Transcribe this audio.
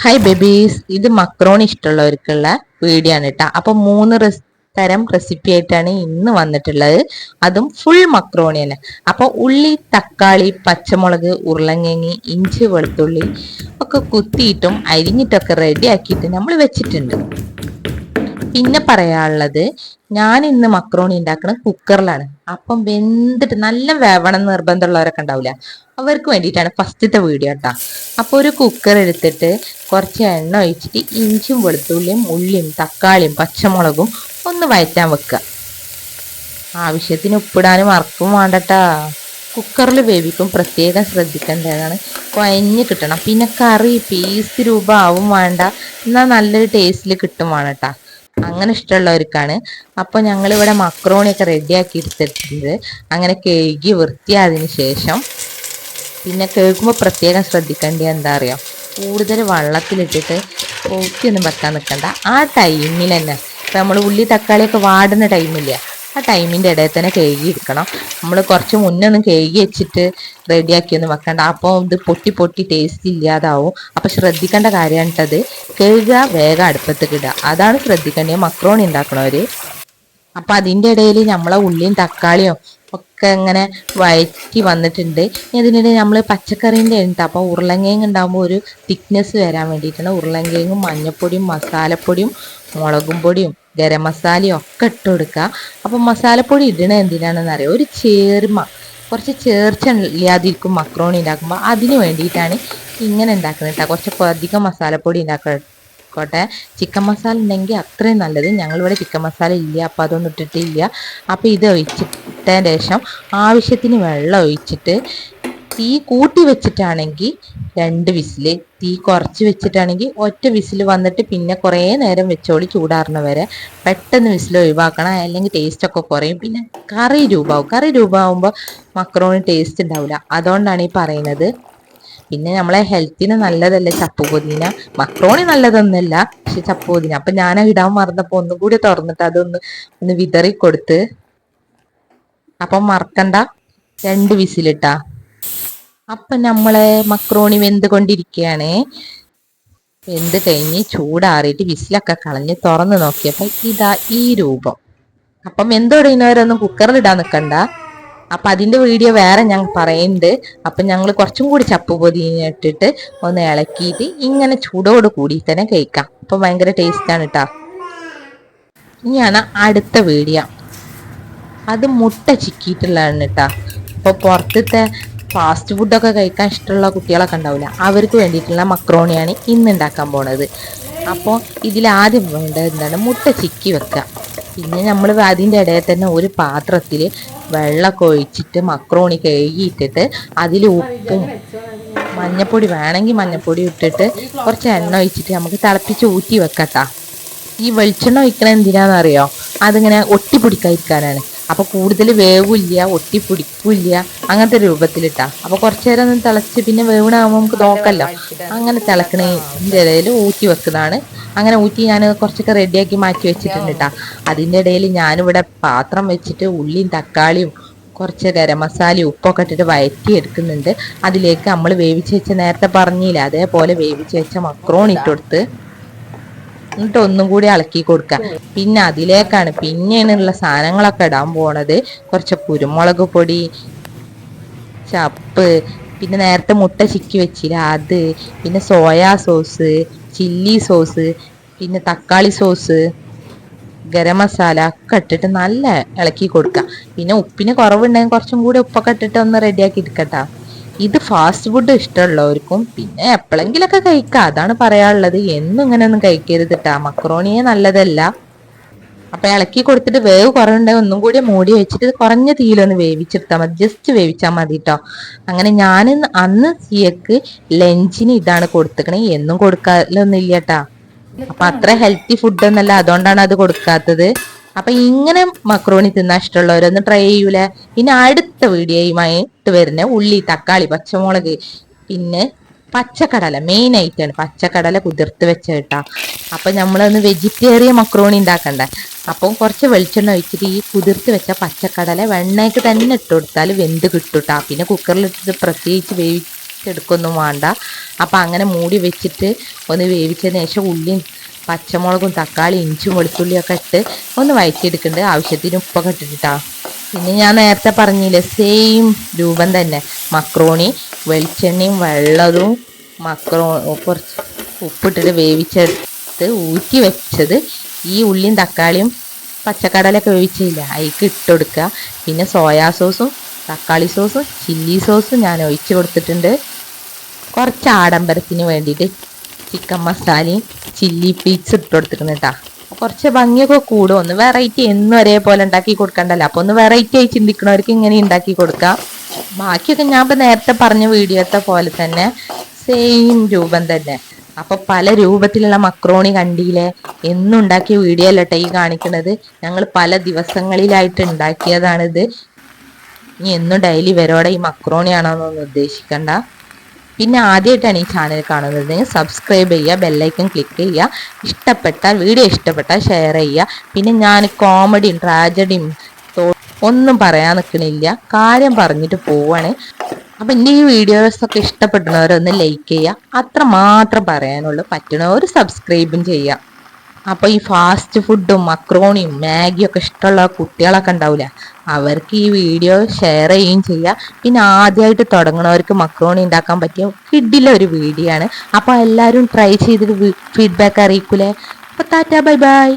Hi babies, ഇത് macaroni ഇഷ്ടമുള്ളവർക്കുള്ള video ആണ് കേട്ടോ. അപ്പൊ തരം റെസിപ്പി ആയിട്ടാണ് ഇന്ന് വന്നിട്ടുള്ളത്. അതും ഫുൾ മക്രോണി തന്നെ. അപ്പൊ ഉള്ളി, തക്കാളി, പച്ചമുളക്, ഉരുളങ്കിഴങ്ങ്, ഇഞ്ചി, വെളുത്തുള്ളി ഒക്കെ കുത്തിയിട്ടും അരിഞ്ഞിട്ടൊക്കെ റെഡി ആക്കിയിട്ട് നമ്മൾ വെച്ചിട്ടുണ്ട്. പിന്നെ പറയാനുള്ളത്, ഞാൻ ഇന്ന് മക്രോണി ഉണ്ടാക്കുന്നത് കുക്കറിലാണ്. അപ്പം വെന്തിട്ട് നല്ല വേവണം നിർബന്ധമുള്ളവരൊക്കെ ഉണ്ടാവില്ല, അവർക്ക് വേണ്ടിയിട്ടാണ് ഫസ്റ്റത്തെ വീഡിയോ കേട്ടോ. അപ്പോൾ ഒരു കുക്കർ എടുത്തിട്ട് കുറച്ച് എണ്ണ ഒഴിച്ചിട്ട് ഇഞ്ചും വെളുത്തുള്ളിയും ഉള്ളിയും തക്കാളിയും പച്ചമുളകും ഒന്ന് വഴറ്റാൻ വെക്കുക. ആവശ്യത്തിന് ഉപ്പിടാനും മറക്കും വേണ്ടട്ടാ. കുക്കറിൽ വേവിക്കും പ്രത്യേകം ശ്രദ്ധിക്കേണ്ടതാണ്, കുഴഞ്ഞ് കിട്ടണം. പിന്നെ കറി പീസ് രൂപ ആവും വേണ്ട, എന്നാൽ നല്ലൊരു ടേസ്റ്റിൽ കിട്ടും വേണട്ടാ. അങ്ങനെ ഇഷ്ടമുള്ളവർക്കാണ്. അപ്പോൾ ഞങ്ങളിവിടെ മക്രോണിയൊക്കെ റെഡിയാക്കി എടുത്തിട്ടുണ്ട്. അങ്ങനെ കഴുകി വൃത്തിയായതിനു ശേഷം പിന്നെ കേൾക്കുമ്പോൾ പ്രത്യേകം ശ്രദ്ധിക്കേണ്ടത് എന്താ അറിയോ, കൂടുതൽ വെള്ളത്തിലിട്ടിട്ട് പോക്കിയൊന്നും വെക്കാൻ നിൽക്കണ്ട. ആ ടൈമിൽ തന്നെ ഇപ്പം നമ്മൾ ഉള്ളി തക്കാളിയൊക്കെ വാടുന്ന ടൈമില്ല, ആ ടൈമിൻ്റെ ഇടയിൽ തന്നെ കഴുകി എടുക്കണം. നമ്മൾ കുറച്ച് മുന്നേ ഒന്നും കഴുകി വെച്ചിട്ട് റെഡിയാക്കിയൊന്നും വെക്കണ്ട, അപ്പോൾ ഇത് പൊട്ടി പൊട്ടി ടേസ്റ്റ് ഇല്ലാതാവും. അപ്പം ശ്രദ്ധിക്കേണ്ട കാര്യമാണിട്ടത്. കഴുകുക, വേഗം അടുപ്പത്തേക്ക് ഇടുക, അതാണ് ശ്രദ്ധിക്കേണ്ടത് മക്രോണി ഉണ്ടാക്കണവർ. അപ്പം അതിൻ്റെ ഇടയിൽ നമ്മളെ ഉള്ളിയും തക്കാളിയും ഒക്കെ ഇങ്ങനെ വഴറ്റി വന്നിട്ടുണ്ട്. ഇതിനിടെ നമ്മൾ പച്ചക്കറീൻ്റെ ഉണ്ട്. അപ്പോൾ ഉരുളങ്കിഴങ്ങ് ഉണ്ടാകുമ്പോൾ ഒരു തിക്നെസ് വരാൻ വേണ്ടിയിട്ടാണ് ഉരുളങ്കിഴങ്ങും മഞ്ഞൾപ്പൊടിയും മസാലപ്പൊടിയും മുളകും പൊടിയും ഗരം മസാലയും ഒക്കെ ഇട്ട് കൊടുക്കുക. അപ്പം മസാലപ്പൊടി ഇടണ എന്തിനാണെന്ന് അറിയാം, ഒരു കുറച്ച് ചേർച്ച ഇല്ലാതിരിക്കും മക്രോണി ഉണ്ടാക്കുമ്പോൾ, അതിന് വേണ്ടിയിട്ടാണ് ഇങ്ങനെ ഉണ്ടാക്കുന്നത് കേട്ടോ. കുറച്ച് അധികം മസാലപ്പൊടി ഉണ്ടാക്കട്ടെ. ചിക്കൻ മസാല ഉണ്ടെങ്കിൽ അത്രയും നല്ലത്. ഞങ്ങളിവിടെ ചിക്കൻ മസാല ഇല്ല, അപ്പോൾ അതൊന്നും ഇട്ടിട്ടില്ല. അപ്പോൾ ഇത് ഒഴിച്ചിട്ടതിന് ശേഷം ആവശ്യത്തിന് വെള്ളം ഒഴിച്ചിട്ട് തീ കൂട്ടി വെച്ചിട്ടാണെങ്കിൽ 2 വിസില്, തീ കുറച്ച് വെച്ചിട്ടാണെങ്കിൽ ഒറ്റ വിസിൽ വന്നിട്ട് പിന്നെ കുറേ നേരം വെച്ചോളി, ചൂടാറുന്ന വരെ. പെട്ടെന്ന് വിസിൽ ഒഴിവാക്കണം, അല്ലെങ്കിൽ ടേസ്റ്റൊക്കെ കുറയും. പിന്നെ കറി രൂപമാകുമ്പോൾ മക്രോണി ടേസ്റ്റ് ഉണ്ടാവില്ല, അതുകൊണ്ടാണ് ഈ പറയുന്നത്. പിന്നെ നമ്മളെ ഹെൽത്തിന് നല്ലതല്ലേ ചപ്പ് പുതിന. മക്രോണി നല്ലതൊന്നുമല്ല, പക്ഷെ ചപ്പ് പുതിന. അപ്പം ഞാൻ ഇടാൻ മറന്നപ്പോൾ ഒന്നും കൂടി തുറന്നിട്ട് ഒന്ന് വിതറി കൊടുത്ത്. അപ്പം മറക്കണ്ട, 2 വിസിലിട്ടാ. അപ്പം നമ്മളെ മക്രോണി വെന്ത് കൊണ്ടിരിക്കുകയാണ്. വെന്ത് കഴിഞ്ഞ് ചൂടാറിയിട്ട് വിസിലൊക്കെ കളഞ്ഞ് തുറന്ന് നോക്കിയപ്പോൾ ഇതാ ഈ രൂപം. അപ്പം വെന്തൊടയുന്നവരൊന്നും കുക്കറിൽ ഇടാൻ നിൽക്കണ്ട. അപ്പം അതിൻ്റെ വീഡിയോ വേറെ ഞാൻ പറയുന്നുണ്ട്. അപ്പം ഞങ്ങൾ കുറച്ചും കൂടി ചപ്പ് പൊതിഞ്ഞ് ഇട്ടിട്ട് ഒന്ന് ഇളക്കിയിട്ട് ഇങ്ങനെ ചൂടോട് കൂടി തന്നെ കഴിക്കാം. അപ്പം ഭയങ്കര ടേസ്റ്റാണ് കേട്ടോ. ഇനിയാണ് അടുത്ത വീഡിയോ, അത് മുട്ട ചിക്കിയിട്ടുള്ളതാണ് കേട്ടോ. അപ്പോൾ പുറത്തത്തെ ഫാസ്റ്റ് ഫുഡൊക്കെ കഴിക്കാൻ ഇഷ്ടമുള്ള കുട്ടികളൊക്കെ ഉണ്ടാവില്ല, അവർക്ക് വേണ്ടിയിട്ടുള്ള മക്രോണിയാണ് ഇന്ന് ഉണ്ടാക്കാൻ പോണത്. അപ്പോൾ ഇതിലാദ്യം വേണ്ടത് എന്താണ്, മുട്ട ചിക്കി വെക്കുക. പിന്നെ നമ്മൾ അതിൻ്റെ ഇടയിൽ തന്നെ ഒരു പാത്രത്തിൽ വെള്ളമൊക്കെ ഒഴിച്ചിട്ട് മക്രോണി കഴുകിയിട്ടിട്ട് അതിൽ ഉപ്പും മഞ്ഞപ്പൊടി വേണമെങ്കിൽ മഞ്ഞപ്പൊടി ഇട്ടിട്ട് കുറച്ച് എണ്ണ ഒഴിച്ചിട്ട് നമുക്ക് തിളപ്പിച്ച് ഊറ്റി വെക്കട്ടാ. ഈ വെളിച്ചെണ്ണ ഒഴിക്കണത് എന്തിനാണെന്നറിയോ, അതിങ്ങനെ ഒട്ടിപ്പിടിക്കാതിരിക്കാനാണ്. അപ്പോൾ കൂടുതൽ വേവില്ല, ഒട്ടിപ്പിടിക്കില്ല, അങ്ങനത്തെ രൂപത്തിലിട്ടാ. അപ്പോൾ കുറച്ച് നേരം ഒന്ന് തിളച്ച് പിന്നെ വേവണാകുമ്പോൾ നമുക്ക് നോക്കല്ലോ. അങ്ങനെ തിളക്കണതിൻ്റെ ഇടയിൽ ഊറ്റി വെക്കുന്നതാണ്. അങ്ങനെ ഊറ്റി ഞാൻ കുറച്ചൊക്കെ റെഡിയാക്കി മാറ്റി വെച്ചിട്ടുണ്ട് കേട്ടോ. അതിൻ്റെ ഇടയിൽ ഞാനിവിടെ പാത്രം വെച്ചിട്ട് ഉള്ളിയും തക്കാളിയും കുറച്ച് ഗരം മസാലയും ഉപ്പൊക്കെ ഇട്ടിട്ട് വഴറ്റി എടുക്കുന്നുണ്ട്. അതിലേക്ക് നമ്മൾ വേവിച്ച് വെച്ച, നേരത്തെ പറഞ്ഞില്ല അതേപോലെ വേവിച്ച് വെച്ച മക്രോണി ഇട്ടുകൊടുത്ത് എന്നിട്ട് ഒന്നും കൂടി ഇളക്കി കൊടുക്കുക. പിന്നെ അതിലേക്കാണ് പിന്നെയുള്ള സാധനങ്ങളൊക്കെ ഇടാൻ പോണത്. കുറച്ച് കുരുമുളക് പൊടി, ചപ്പ്, പിന്നെ നേരത്തെ മുട്ട ചിക്കി വെച്ചില്ല അത്, പിന്നെ സോയാ സോസ്, ചില്ലി സോസ്, പിന്നെ തക്കാളി സോസ്, ഗരം മസാല ഒക്കെ ഇട്ടിട്ട് നല്ല ഇളക്കി കൊടുക്കുക. പിന്നെ ഉപ്പിന് കുറവുണ്ടെങ്കിൽ കുറച്ചും കൂടി ഉപ്പൊക്കെ ഇട്ടിട്ട് ഒന്ന് റെഡിയാക്കി എടുക്കട്ടാ. ഇത് ഫാസ്റ്റ് ഫുഡ് ഇഷ്ടമുള്ളവർക്കും പിന്നെ എപ്പോഴെങ്കിലൊക്കെ കഴിക്കാം, അതാണ് പറയാനുള്ളത്. എന്നും ഇങ്ങനെ ഒന്നും കഴിക്കരുത് കേട്ടാ, മക്രോണിയെ നല്ലതല്ല. അപ്പൊ ഇളക്കി കൊടുത്തിട്ട് വേവ് കുറവുണ്ടെങ്കിൽ ഒന്നും കൂടി മൂടി വെച്ചിട്ട് കുറഞ്ഞ തീയിലൊന്ന് വേവിച്ചെടുത്താൽ മതി, ജസ്റ്റ് വേവിച്ചാൽ മതി കേട്ടോ. അങ്ങനെ ഞാൻ അന്ന് സിയക്ക് ലഞ്ചിന് ഇതാണ് കൊടുത്തിക്കണേ, എന്നും കൊടുക്കാലൊന്നും ഇല്ല കേട്ടാ. അപ്പൊ അത്ര ഹെൽത്തി ഫുഡൊന്നല്ല, അതുകൊണ്ടാണ് അത് കൊടുക്കാത്തത്. അപ്പൊ ഇങ്ങനെ മക്രോണി തിന്നാൻ ഇഷ്ടമുള്ളവരൊന്ന് ട്രൈ ചെയ്യൂലേ. പിന്നെ അടുത്ത വീഡിയോയുമായിട്ട് വരുന്ന ഉള്ളി തക്കാളി പച്ചമുളക് പിന്നെ പച്ചക്കടല മെയിൻ ആയിട്ടാണ്, പച്ചക്കടല കുതിർത്ത് വെച്ച കേട്ടാ. അപ്പൊ നമ്മളൊന്ന് വെജിറ്റേറിയൻ മക്രോണി ഉണ്ടാക്കണ്ടേ, അപ്പം കുറച്ച് വെളിച്ചെണ്ണ ഒഴിച്ചിട്ട് ഈ കുതിർത്ത് വെച്ച പച്ചക്കടല വെണ്ണയ്ക്ക് തന്നെ ഇട്ട് കൊടുത്താൽ വെന്ത് കിട്ടൂട്ടാ. പിന്നെ കുക്കറിലിട്ടിട്ട് പ്രത്യേകിച്ച് എടുക്കൊന്നും വേണ്ട. അപ്പം അങ്ങനെ മൂടി വെച്ചിട്ട് ഒന്ന് വേവിച്ചതിന് ശേഷം ഉള്ളിയും പച്ചമുളകും തക്കാളി ഇഞ്ചും വെളുത്തുള്ളിയൊക്കെ ഇട്ട് ഒന്ന് വഴറ്റിയെടുക്കുന്നുണ്ട്. ആവശ്യത്തിന് ഉപ്പൊക്കെ ഇട്ടിട്ടാ. പിന്നെ ഞാൻ നേരത്തെ പറഞ്ഞില്ലേ സെയിം രൂപം തന്നെ. മക്രോണി വെളിച്ചെണ്ണയും വെള്ളവും കുറച്ച് ഉപ്പിട്ടിട്ട് വേവിച്ചെടുത്ത് ഊറ്റി വെച്ചത് ഈ ഉള്ളിയും തക്കാളിയും പച്ചക്കടലൊക്കെ വേവിച്ചില്ല അതിലേക്ക് ഇട്ട് കൊടുക്കുക. പിന്നെ സോയാ സോസും തക്കാളി സോസും ചില്ലി സോസും ഞാൻ ഒഴിച്ച് കൊടുത്തിട്ടുണ്ട്. കുറച്ച് ആഡംബരത്തിന് വേണ്ടിയിട്ട് ചിക്കൻ മസാലയും ചില്ലി പീസ് ഇട്ട് കൊടുത്തിട്ടുണ്ട് കേട്ടോ. കുറച്ച് ഭംഗിയൊക്കെ കൂടും. ഒന്ന് വെറൈറ്റി എന്നും ഒരേപോലെ ഉണ്ടാക്കി കൊടുക്കണ്ടല്ലോ. അപ്പോൾ ഒന്ന് വെറൈറ്റി ആയി ചിന്തിക്കണവർക്ക് ഇങ്ങനെ ഉണ്ടാക്കി കൊടുക്കാം. ബാക്കിയൊക്കെ ഞാൻ ഇപ്പം നേരത്തെ പറഞ്ഞ വീഡിയോത്തെ പോലെ തന്നെ സെയിം രൂപം തന്നെ. അപ്പൊ പല രൂപത്തിലുള്ള മക്രോണി കണ്ടില്ലേ. എന്നും ഉണ്ടാക്കിയ വീഡിയോ അല്ലട്ടെ ഈ കാണിക്കുന്നത്. ഞങ്ങൾ പല ദിവസങ്ങളിലായിട്ട് ഉണ്ടാക്കിയതാണിത്. ഇനി എന്നും ഡെയിലി വരോടെ ഈ മക്രോണി ആണോന്നൊന്നും ഉദ്ദേശിക്കണ്ട. പിന്നെ ആദ്യമായിട്ടാണ് ഈ ചാനൽ കാണുന്നത് സബ്സ്ക്രൈബ് ചെയ്യുക, ബെല്ലൈക്കൺ ക്ലിക്ക് ചെയ്യുക. വീഡിയോ ഇഷ്ടപ്പെട്ടാൽ ഷെയർ ചെയ്യുക. പിന്നെ ഞാൻ കോമഡിയും ട്രാജഡിയും ഒന്നും പറയാൻ നിൽക്കണില്ല, കാര്യം പറഞ്ഞിട്ട് പോവാണ്. അപ്പം എൻ്റെ ഈ വീഡിയോസൊക്കെ ഇഷ്ടപ്പെടുന്നവരൊന്ന് ലൈക്ക് ചെയ്യുക, അത്ര മാത്രം പറയാനുള്ളൂ. പറ്റുന്നവർ സബ്സ്ക്രൈബും ചെയ്യുക. അപ്പോൾ ഈ ഫാസ്റ്റ് ഫുഡും മക്രോണിയും മാഗിയൊക്കെ ഇഷ്ടമുള്ള കുട്ടികളൊക്കെ ഉണ്ടാവില്ല, അവർക്ക് ഈ വീഡിയോ ഷെയർ ചെയ്യുകയും ചെയ്യുക. പിന്നെ ആദ്യമായിട്ട് തുടങ്ങുന്നവർക്ക് മക്രോണി ഉണ്ടാക്കാൻ പറ്റിയ കിഡിലെ ഒരു വീഡിയോ ആണ്. അപ്പോൾ എല്ലാവരും ട്രൈ ചെയ്തിട്ട് ഫീഡ്ബാക്ക് അറിയിക്കൂലേ. അപ്പോൾ ടാറ്റാ ബൈ ബൈ.